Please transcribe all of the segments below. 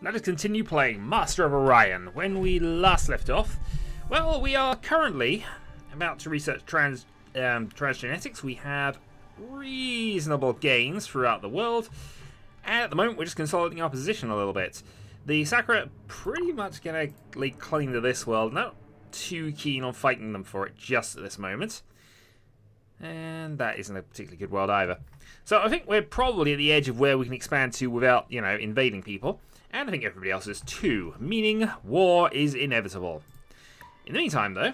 Let us continue playing Master of Orion. When we last left off, well, we are currently about to research transgenetics. We have reasonable gains throughout the world, and at the moment we're just consolidating our position a little bit. The Sakura pretty much gonna lay claim to this world, not too keen on fighting them for it just at this moment. And that isn't a particularly good world either. So I think we're probably at the edge of where we can expand to without, invading people. And I think everybody else is too, meaning war is inevitable. In the meantime, though,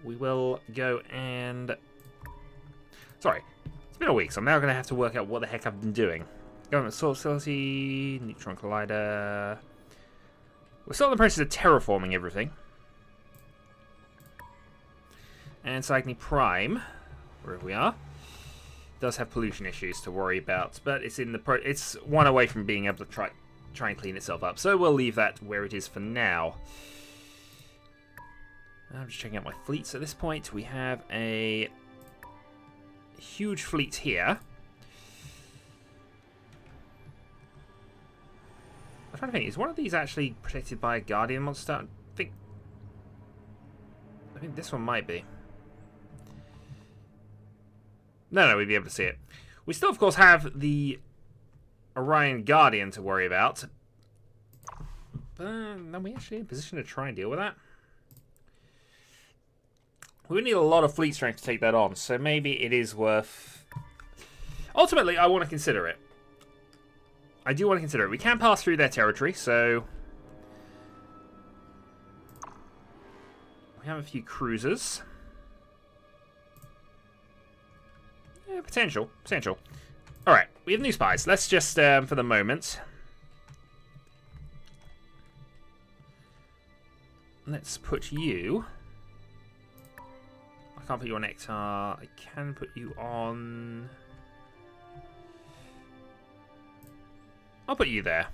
we will go and... Sorry, it's been a week, so I'm now going to have to work out what the heck I've been doing. Government source facility, neutron collider... We're still in the process of terraforming everything. And Cygne Prime, wherever we are, does have pollution issues to worry about, but it's in the it's one away from being able to try and clean itself up. So we'll leave that where it is for now. I'm just checking out my fleets at this point. We have a huge fleet here. I'm trying to think, is one of these actually protected by a guardian monster? I think this one might be. No, we'd be able to see it. We still, of course, have the Orion Guardian to worry about. But are we actually in a position to try and deal with that? We would need a lot of fleet strength to take that on, so maybe it is worth... Ultimately, I want to consider it. I do want to consider it. We can pass through their territory, so... We have a few cruisers. Yeah, potential. Alright, we have new spies. Let's just, for the moment... Let's put you... I can't put you on Nectar. I can put you on... I'll put you there.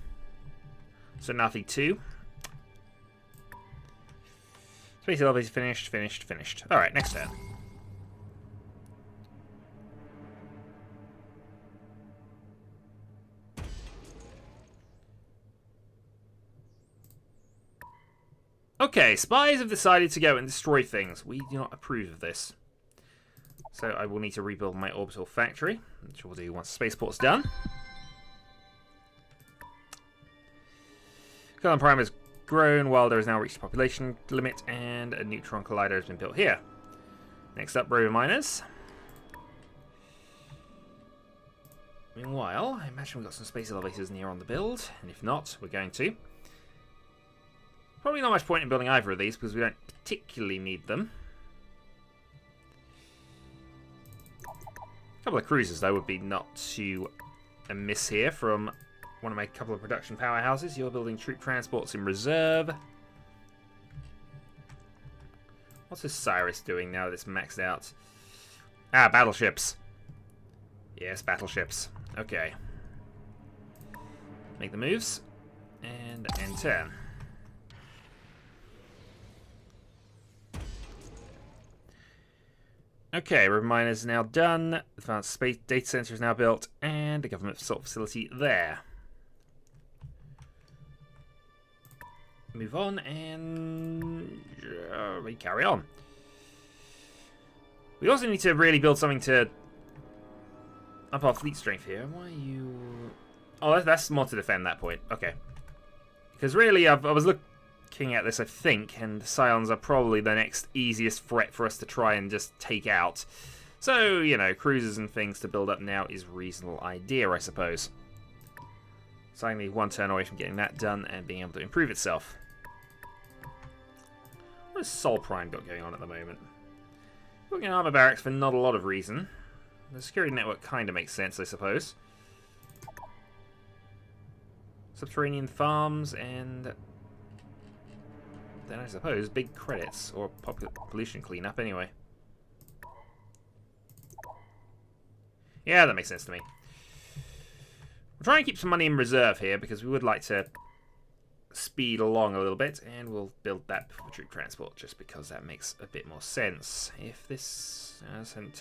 So nothing 2. Space elevator finished. Alright, next turn. Okay, spies have decided to go and destroy things. We do not approve of this. So I will need to rebuild my orbital factory, which we'll do once the spaceport's done. Colon Prime has grown while there has now reached the population limit, and a neutron collider has been built here. Next up, rover miners. Meanwhile, I imagine we've got some space elevators near on the build, and if not, we're going to. Probably not much point in building either of these, because we don't particularly need them. A couple of cruisers, though, would be not too amiss here from one of my couple of production powerhouses. You're building troop transports in reserve. What's this Cyrus doing now that it's maxed out? Ah, battleships. Yes, battleships. Okay. Make the moves. And end turn. Okay, rover miners is now done. Advanced space data center is now built, and a government sort facility there. Move on, and we carry on. We also need to really build something to up our fleet strength here. Why are you... Oh, that's more to defend that point. Okay. Because really, I was looking at this, I think, and Scions are probably the next easiest threat for us to try and just take out. So, cruisers and things to build up now is a reasonable idea, I suppose. So I'm only one turn away from getting that done and being able to improve itself. What has Sol Prime got going on at the moment? Looking at armor barracks for not a lot of reason. The security network kind of makes sense, I suppose. Subterranean farms and... then I suppose big credits, or pollution cleanup anyway. Yeah, that makes sense to me. We'll try and keep some money in reserve here, because we would like to speed along a little bit, and we'll build that before troop transport, just because that makes a bit more sense. If this...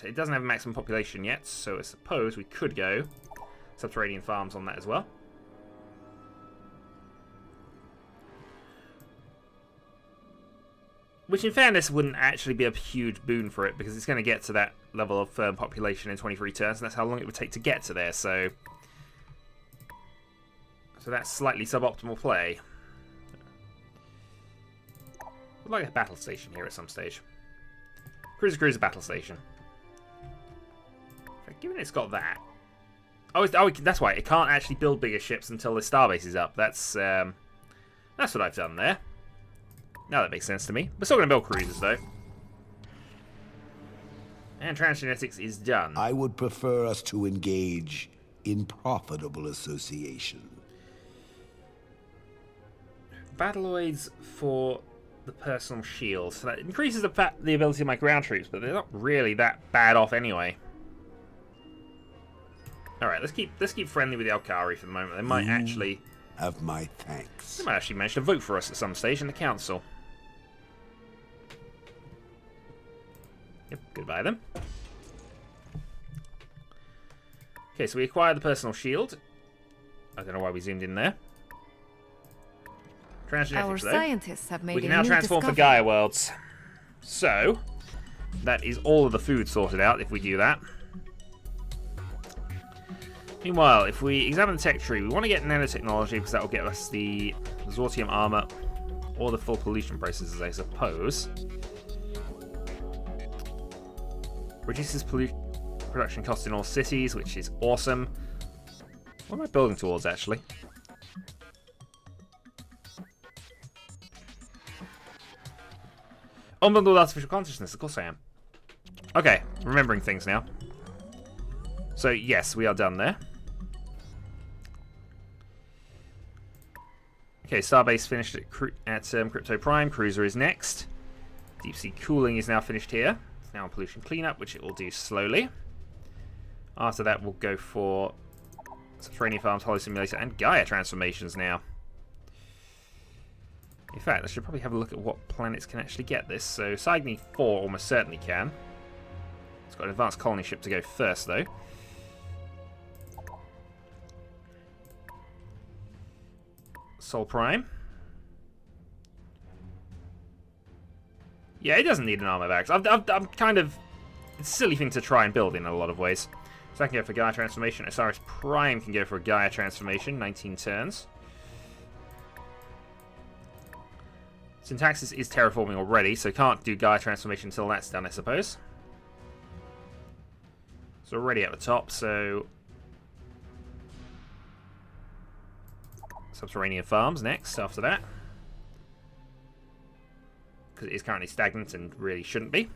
it doesn't have a maximum population yet, so I suppose we could go subterranean farms on that as well. Which, in fairness, wouldn't actually be a huge boon for it, because it's going to get to that level of firm population in 23 turns, and that's how long it would take to get to there, so that's slightly suboptimal play. I'd like a battle station here at some stage. Cruiser battle station. Given it's got that. Oh, that's why it can't actually build bigger ships until the starbase is up. That's what I've done there. Now that makes sense to me. We're still going to build cruisers, though. And transgenetics is done. I would prefer us to engage in profitable association. Battloids for the personal shield. So that increases the ability of my ground troops, but they're not really that bad off anyway. Alright, let's keep friendly with the Alkari for the moment. They might actually have my thanks. They might actually manage to vote for us at some stage in the council. Yep, goodbye then. Okay, so we acquired the personal shield. I don't know why we zoomed in there. Our scientists have made we can now transform for Gaia worlds. So, that is all of the food sorted out if we do that. Meanwhile, if we examine the tech tree, we want to get nanotechnology because that will get us the Zortium armor or the full pollution processes, I suppose. Reduces production costs in all cities, which is awesome. What am I building towards, actually? Unbundled artificial consciousness, of course I am. Okay, remembering things now. So, yes, we are done there. Okay, Starbase finished at Crypto Prime. Cruiser is next. Deep sea cooling is now finished here. It's now on pollution cleanup, which it will do slowly. After that, we'll go for Subterranean Farms, Holo Simulator, and Gaia transformations now. In fact, I should probably have a look at what planets can actually get this. So, Cygni 4 almost certainly can. It's got an advanced colony ship to go first, though. Sol Prime. Yeah, it doesn't need an armor back. I'm kind of... It's a silly thing to try and build in a lot of ways. So I can go for Gaia transformation. Osiris Prime can go for a Gaia transformation. 19 turns. Syntaxis is terraforming already, so can't do Gaia transformation until that's done, I suppose. It's already at the top, so... Subterranean Farms next, after that. Because it is currently stagnant and really shouldn't be.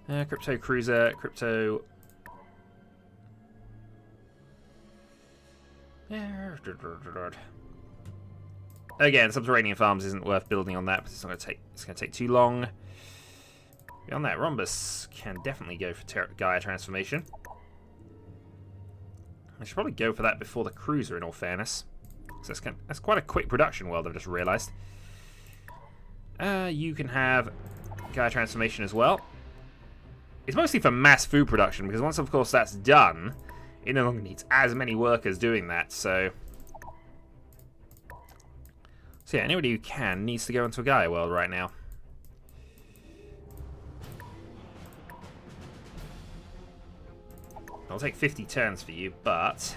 Crypto Cruiser, Crypto... Again, Subterranean Farms isn't worth building on that, but it's going to take too long. Beyond that, Rhombus can definitely go for Gaia transformation. I should probably go for that before the cruiser, in all fairness. So that's quite a quick production world, I've just realised. You can have Gaia transformation as well. It's mostly for mass food production, because once, of course, that's done, it no longer needs as many workers doing that, so... So yeah, anybody who can needs to go into a Gaia world right now. I'll take 50 turns for you, but...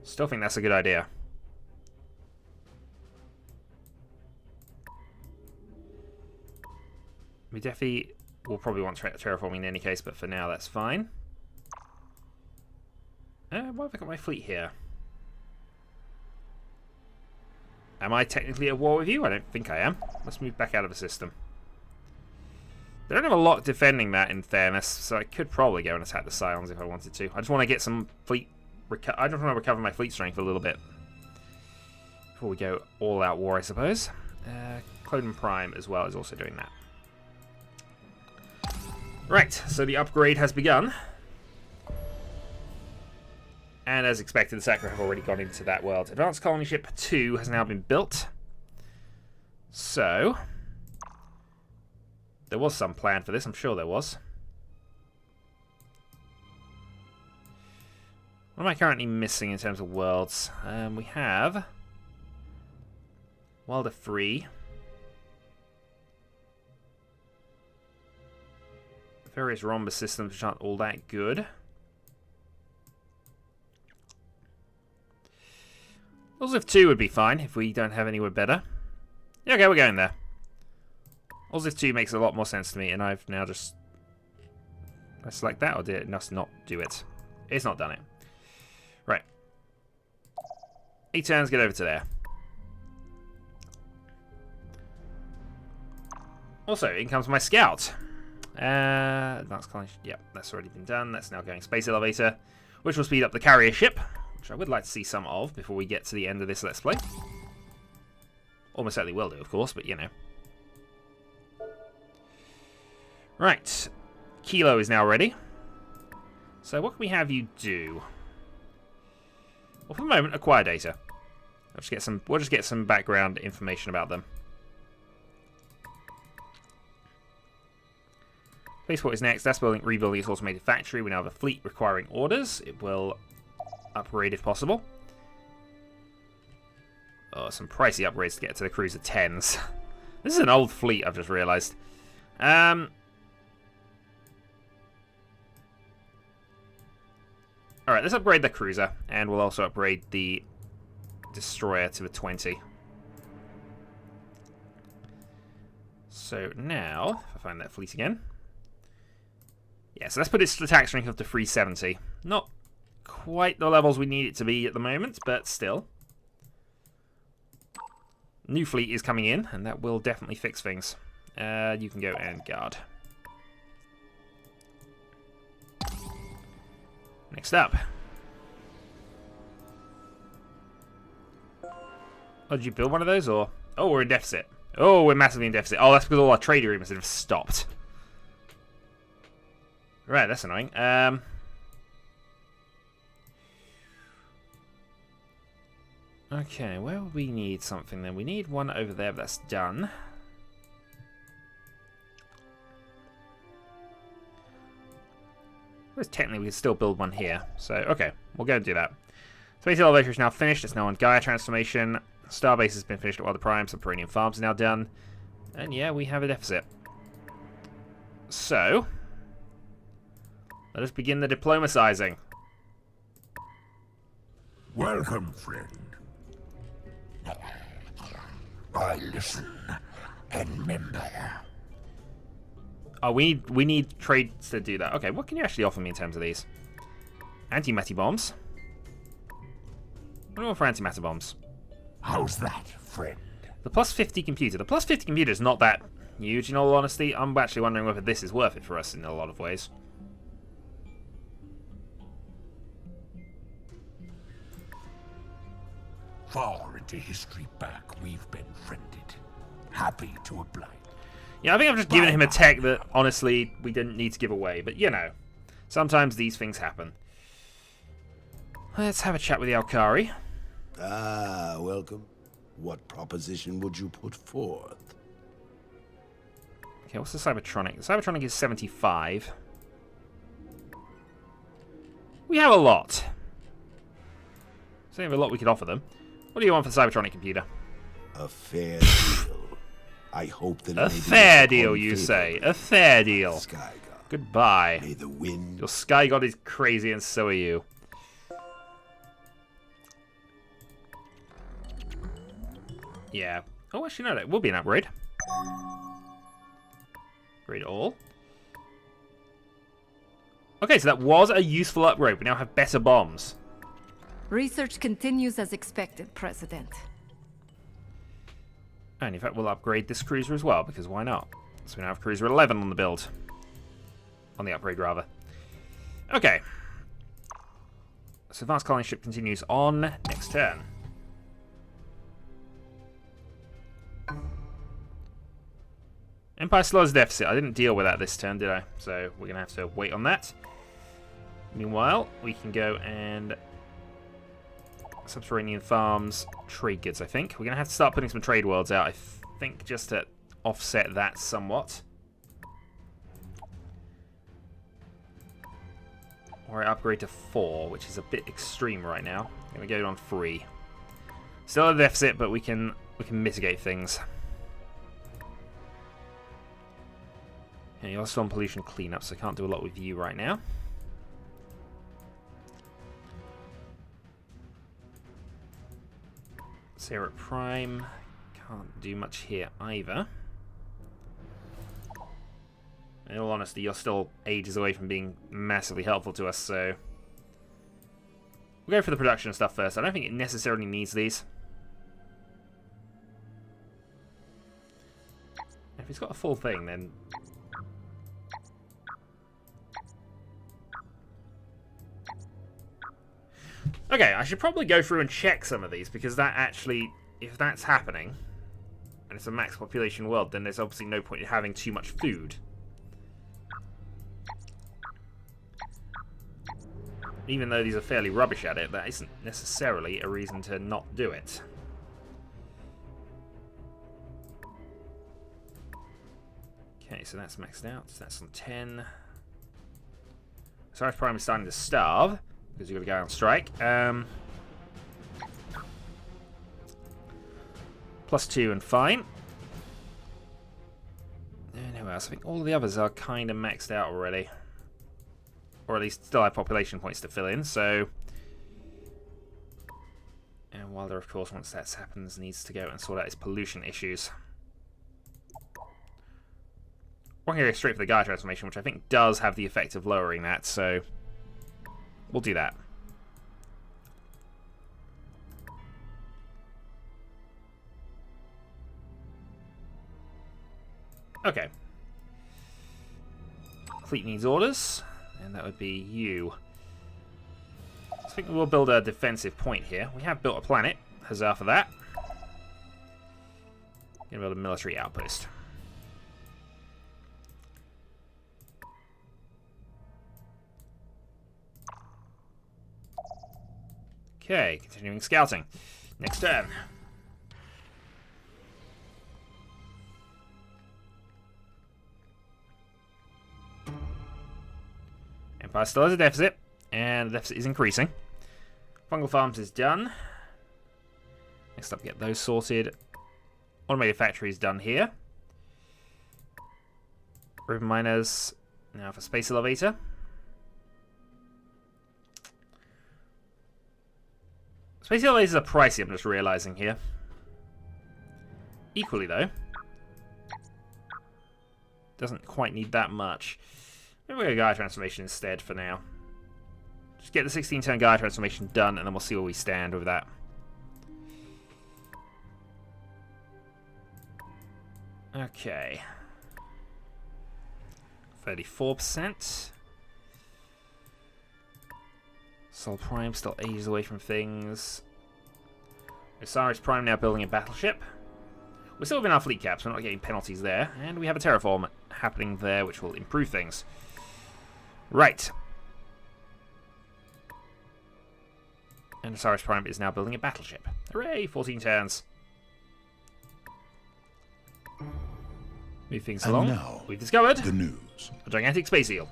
Still think that's a good idea. We definitely will probably want terraforming in any case, but for now that's fine. Why have I got my fleet here? Am I technically at war with you? I don't think I am. Let's move back out of the system. They don't have a lot defending that, in fairness, so I could probably go and attack the Scions if I wanted to. I just want to get some fleet... I just want to recover my fleet strength a little bit before we go all-out war, I suppose. Clone Prime as well is also doing that. Right, so the upgrade has begun. And as expected, the Sacra have already gone into that world. Advanced Colony Ship 2 has now been built. So... There was some plan for this, I'm sure there was. What am I currently missing in terms of worlds? We have While they're free. Various rhombus systems which aren't all that good. Osliv 2 would be fine if we don't have anywhere better. Yeah, okay, we're going there. Osliv 2 makes a lot more sense to me, and I've now just... I select that, or did it must not do it? It's not done it. Right. 8 turns, get over to there. Also, in comes my scout. Advanced colony. Yep, that's already been done. That's now going space elevator, which will speed up the carrier ship, which I would like to see some of before we get to the end of this Let's Play. Almost certainly will do, of course, but you know. Right. Kilo is now ready. So what can we have you do? Well, for the moment, acquire data. We'll just get some background information about them. Spaceport is next. That's rebuilding its automated factory. We now have a fleet requiring orders. It will upgrade if possible. Oh, some pricey upgrades to get to the cruiser 10s. This is an old fleet, I've just realised. Alright, let's upgrade the cruiser. And we'll also upgrade the destroyer to the 20. So now, if I find that fleet again. Yeah, so let's put its attack strength up to 370. Not quite the levels we need it to be at the moment, but still. New fleet is coming in, and that will definitely fix things. You can go and guard. Next up. Oh, did you build one of those, or... Oh, we're in deficit. Oh, we're massively in deficit. Oh, that's because all our trade agreements have stopped. Right, that's annoying. Okay, well, we need something then. We need one over there, but that's done. Whereas technically we could still build one here. So, okay, we'll go and do that. Space elevator is now finished. It's now on Gaia transformation. Starbase has been finished at all the primes. Subterranean farms are now done. And yeah, we have a deficit. So... let us begin the diplomatizing. Welcome, friend. I listen and remember. Oh, we need trades to do that. Okay, what can you actually offer me in terms of these? Antimatter bombs. What do you want for antimatter bombs? How's that, friend? The plus 50 computer. The plus 50 computer is not that huge, in all honesty. I'm actually wondering whether this is worth it for us in a lot of ways. Far into history back, we've been friended. Happy to oblige. Yeah, I think I've just given him a tech that, honestly, we didn't need to give away. But, you know, sometimes these things happen. Let's have a chat with the Alkari. Ah, welcome. What proposition would you put forth? Okay, what's the Cybertronic? The Cybertronic is 75. We have a lot. So we have a lot we could offer them. What do you want for the Cybertronic computer? A fair deal. I hope that a fair deal, you say? A fair deal. Sky God. Goodbye. May the wind. Your Sky God is crazy, and so are you. Yeah. Oh, actually, no, that will be an upgrade. Upgrade all. Okay, so that was a useful upgrade. We now have better bombs. Research continues as expected, President. And in fact, we'll upgrade this cruiser as well, because why not? So we now have cruiser 11 on the build. On the upgrade, rather. Okay. So advanced colony ship continues on next turn. Empire slows deficit. I didn't deal with that this turn, did I? So we're going to have to wait on that. Meanwhile, we can go and... Subterranean farms, trade goods, I think. We're going to have to start putting some trade worlds out, I think, just to offset that somewhat. Or I upgrade to 4, which is a bit extreme right now. I'm going to go on 3. Still a deficit, but we can mitigate things. Yeah, you're still on pollution cleanup, so I can't do a lot with you right now. Sarah Prime can't do much here either. In all honesty, you're still ages away from being massively helpful to us, so we'll go for the production stuff first. I don't think it necessarily needs these. If it's got a full thing, then okay, I should probably go through and check some of these, because that actually, if that's happening and it's a max population world, then there's obviously no point in having too much food. Even though these are fairly rubbish at it, that isn't necessarily a reason to not do it. Okay, so that's maxed out. So that's on 10. Cyrus Prime is starting to starve, because you've got to go on strike. +2 and fine. And who else? I think all the others are kind of maxed out already. Or at least still have population points to fill in, so... And Wilder, of course, once that happens, needs to go and sort out his pollution issues. We're going to go straight for the Gaia transformation, which I think does have the effect of lowering that, so... We'll do that. Okay. Fleet needs orders. And that would be you. So I think we'll build a defensive point here. We have built a planet. Huzzah for that. Gonna build a military outpost. Okay, continuing scouting. Next turn. Empire still has a deficit, and the deficit is increasing. Fungal farms is done. Next up, get those sorted. Automated factory is done here. River miners now for space elevator. Space elevators are pricey, I'm just realizing here. Equally though, doesn't quite need that much. Maybe we'll go Gaia transformation instead for now. Just get the 16-turn Gaia transformation done, and then we'll see where we stand with that. Okay. 34%. Sol Prime still ages away from things. Osiris Prime now building a battleship. We're still within our fleet caps, so we're not getting penalties there. And we have a terraform happening there, which will improve things. Right. And Osiris Prime is now building a battleship. Hooray! 14 turns. Move things along. Now, we've discovered the news. a gigantic space eel.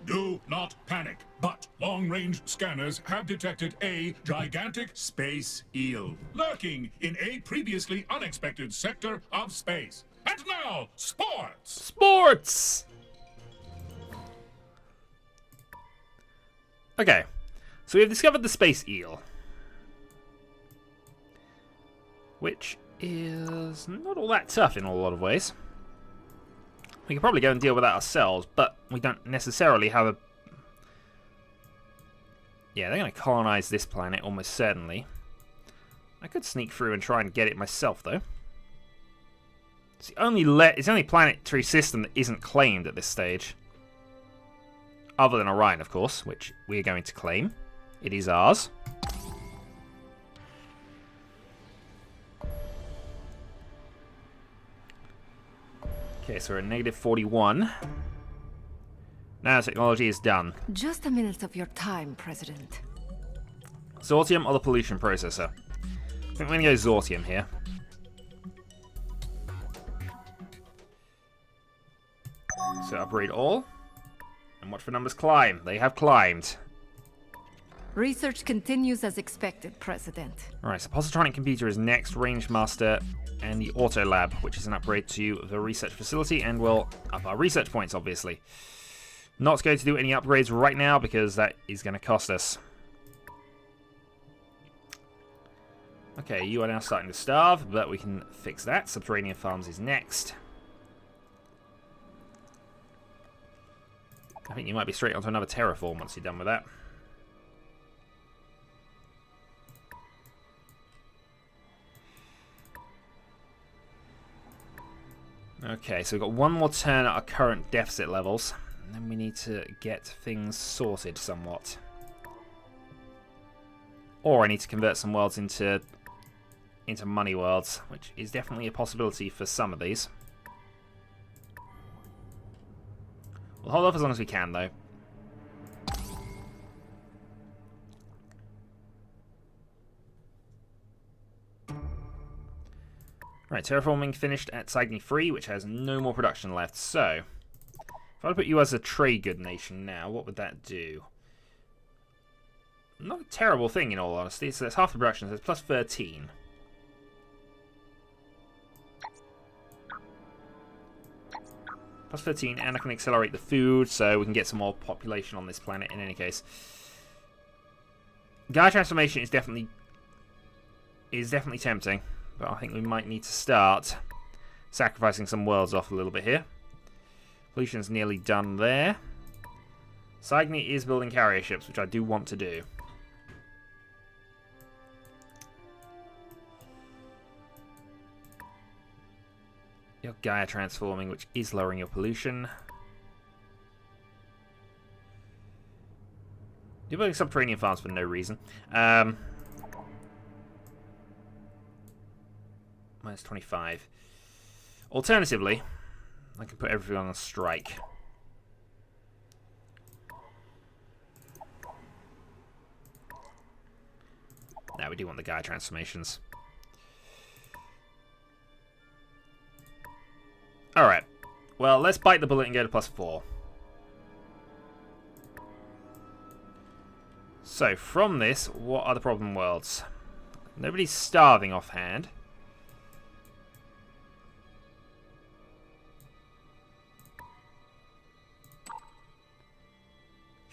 Do not panic, but long-range scanners have detected a gigantic space eel lurking in a previously unexpected sector of space. And now, sports! Sports! Okay, so we have discovered the space eel, which is not all that tough in a lot of ways. We could probably go and deal with that ourselves, but we don't necessarily have a... Yeah, they're going to colonize this planet, almost certainly. I could sneak through and try and get it myself, though. It's the only planetary system that isn't claimed at this stage. Other than Orion, of course, which we're going to claim. It is ours. Okay, so we're at -41. Nanotechnology is done. Just a minute of your time, President. Zortium or the pollution processor? I think we're going to go Zortium here. So upgrade all. And watch for numbers climb. They have climbed. Research continues as expected, President. Alright, so Positronic Computer is next, Ranged Master, and the Auto Lab, which is an upgrade to the research facility, and will up our research points, obviously. Not going to do any upgrades right now, because that is going to cost us. Okay, you are now starting to starve, but we can fix that. Subterranean Farms is next. I think you might be straight onto another terraform once you're done with that. Okay, so we've got one more turn at our current deficit levels, and then we need to get things sorted somewhat. Or I need to convert some worlds into money worlds, which is definitely a possibility for some of these. We'll hold off as long as we can, though. Right, terraforming finished at Sagni 3, which has no more production left. So, if I put you as a trade good nation now, what would that do? Not a terrible thing, in all honesty. So that's half the production, so it's plus 13. Plus 13, and I can accelerate the food, so we can get some more population on this planet in any case. Gaia transformation is definitely tempting. But I think we might need to start sacrificing some worlds off a little bit here. Pollution's nearly done there. Sagni is building carrier ships, which I do want to do. Your Gaia transforming, which is lowering your pollution. You're building subterranean farms for no reason. Minus 25. Alternatively, I can put everything on a strike. Now we do want the Gaia transformations. Alright. Well, let's bite the bullet and go to plus 4. So, from this, what are the problem worlds? Nobody's starving offhand.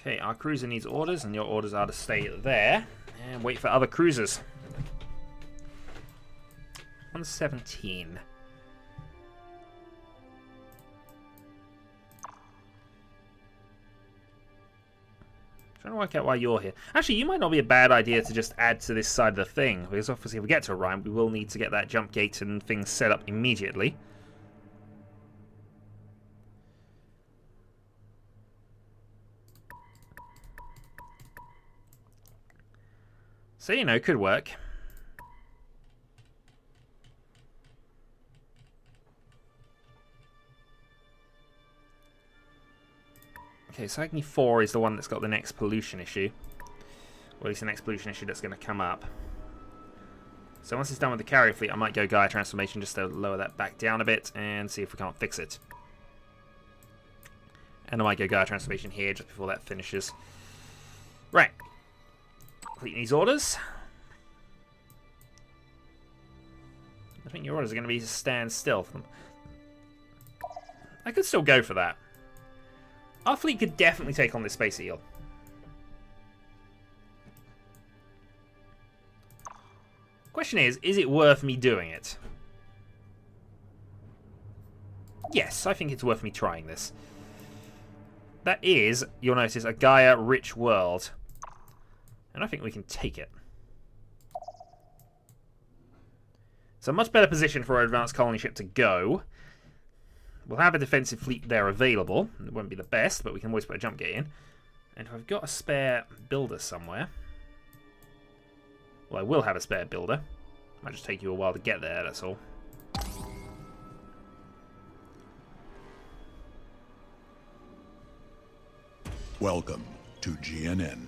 Okay, our cruiser needs orders, and your orders are to stay there and wait for other cruisers. 117. Trying to work out why you're here. Actually, you might not be a bad idea to just add to this side of the thing, because obviously if we get to Orion, we will need to get that jump gate and things set up immediately. So, you know, could work. Okay, so Agni 4 is the one that's got the next pollution issue. Or at least the next pollution issue that's going to come up. So once it's done with the carrier fleet, I might go Gaia transformation just to lower that back down a bit and see if we can't fix it. And I might go Gaia transformation here just before that finishes. Right. Complete these orders. I think your orders are going to be to stand still. I could still go for that. Our fleet could definitely take on this space eel. Question is it worth me doing it? Yes, I think it's worth me trying this. That is, you'll notice, a Gaia-rich world. And I think we can take it. It's a much better position for our advanced colony ship to go. We'll have a defensive fleet there available. It won't be the best, but we can always put a jump gate in. And if I've got a spare builder somewhere... Well, I will have a spare builder. Might just take you a while to get there, that's all. Welcome to GNN,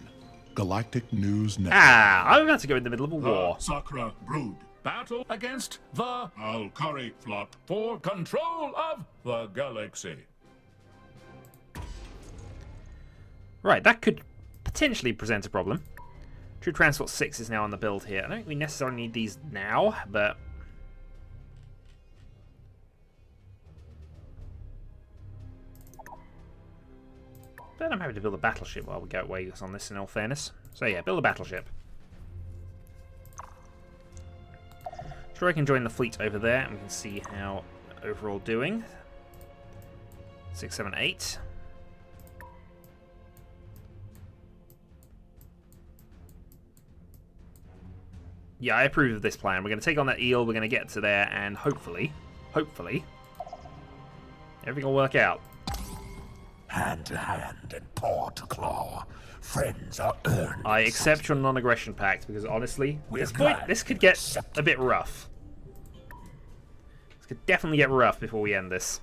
Galactic News Network. I'm about to go in the middle of a war. Sakra Brood battle against the Alkari flock for control of the galaxy. Right, that could potentially present a problem. True Transport 6 is now on the build here. I don't think we necessarily need these now, but... But I'm happy to build a battleship while we go away on this, in all fairness. So yeah, build a battleship. Sure, I can join the fleet over there, and we can see how overall doing. 6, 7, 8. Yeah, I approve of this plan. We're going to take on that eel, we're going to get to there, and hopefully, everything will work out. Hand to hand and paw to claw, friends are earned. I accept your non-aggression pact, because honestly, at this point, this could get a bit rough. This could definitely get rough before we end this.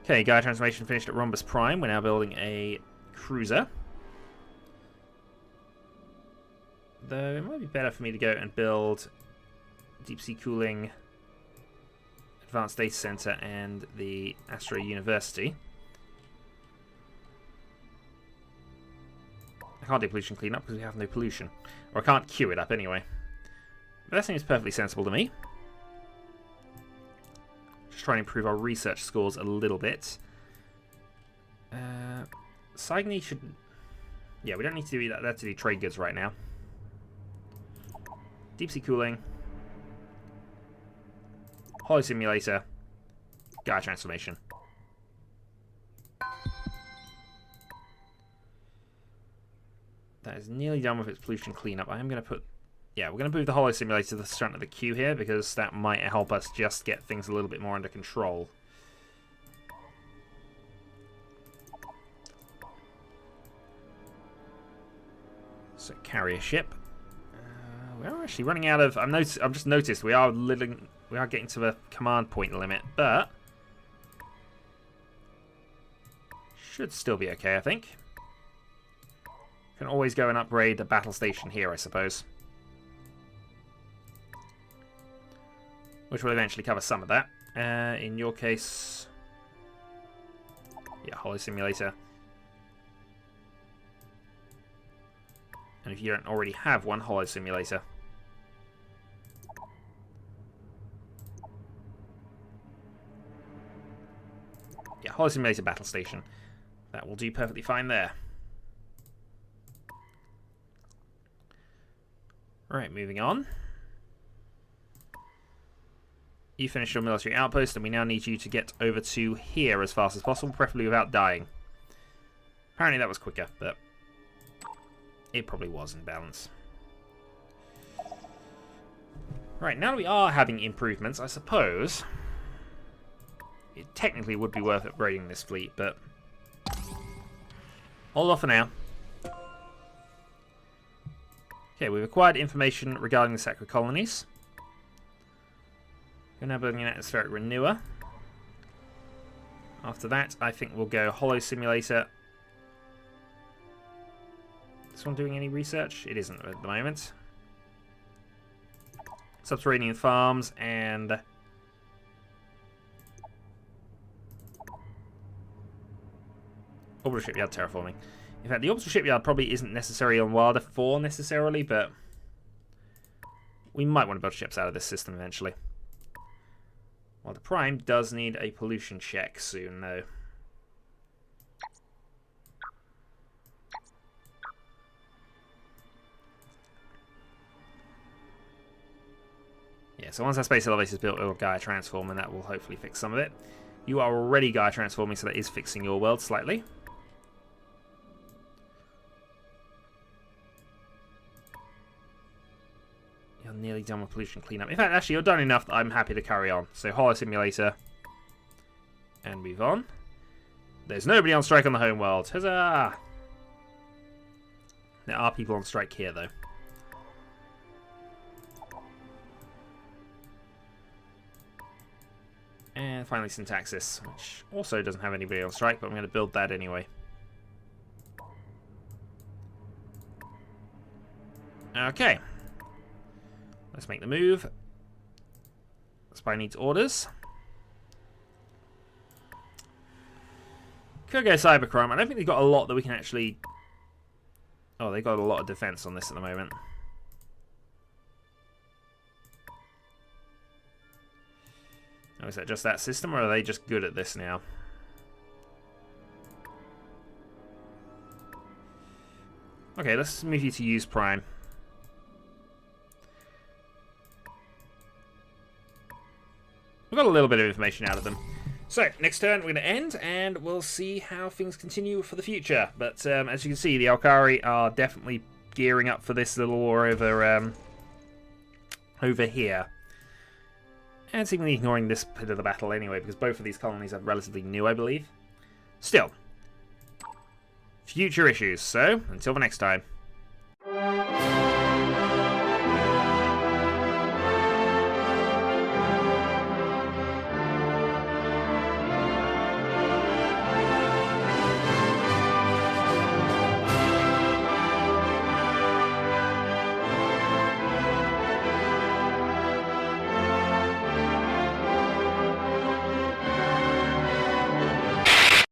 Okay, Gaia transformation finished at Rhombus Prime. We're now building a cruiser. Though it might be better for me to go and build deep sea cooling, advanced data center, and the Astro University. I can't do pollution cleanup because we have no pollution. Or I can't queue it up anyway. But that seems perfectly sensible to me. Just trying to improve our research scores a little bit. Cygni should... Yeah, we don't need to do that to do trade goods right now. Deep sea cooling. Holo simulator. Gaia transformation. That is nearly done with its pollution cleanup. I am going to put... Yeah, we're going to move the holo simulator to the front of the queue here, because that might help us just get things a little bit more under control. So, carrier ship. We are actually running out of... I've just noticed we are getting to the command point limit, but should still be okay, I think. Can always go and upgrade the battle station here, I suppose. Which will eventually cover some of that. In your case... Yeah, holo simulator. And if you don't already have one, holo simulator. Yeah, holo simulator battle station. That will do perfectly fine there. Right, moving on. You finished your military outpost, and we now need you to get over to here as fast as possible, preferably without dying. Apparently that was quicker, but it probably was in balance. Right, now that we are having improvements, I suppose it technically would be worth upgrading this fleet, but hold off for now. Okay, we've acquired information regarding the sacred colonies. We're now building an atmospheric renewer. After that, I think we'll go holo simulator. This one doing any research? It isn't at the moment. Subterranean farms and orbital shipyard terraforming. In fact, the orbital shipyard probably isn't necessary on Wilder 4 necessarily, but we might want to build ships out of this system eventually. Wilder Prime does need a pollution check soon, though. Yeah, so once that space elevator is built, it will Gaia transform, and that will hopefully fix some of it. You are already Gaia transforming, so that is fixing your world slightly. You're nearly done with pollution cleanup. In fact, actually, you're done enough that I'm happy to carry on. So, holo simulator, and move on. There's nobody on strike on the home world. Huzzah! There are people on strike here, though. And finally, Syntaxis, which also doesn't have anybody on strike, but I'm going to build that anyway. Okay. Let's make the move. Spy needs orders. Could go cybercrime. I don't think they've got a lot that we can actually... Oh, they got a lot of defense on this at the moment. Oh, is that just that system, or are they just good at this now? Okay, let's move you to use Prime. We've got a little bit of information out of them. So, next turn we're going to end, and we'll see how things continue for the future. But as you can see, the Alkari are definitely gearing up for this little war over here. And seemingly ignoring this bit of the battle anyway, because both of these colonies are relatively new, I believe. Still, future issues. So, until the next time.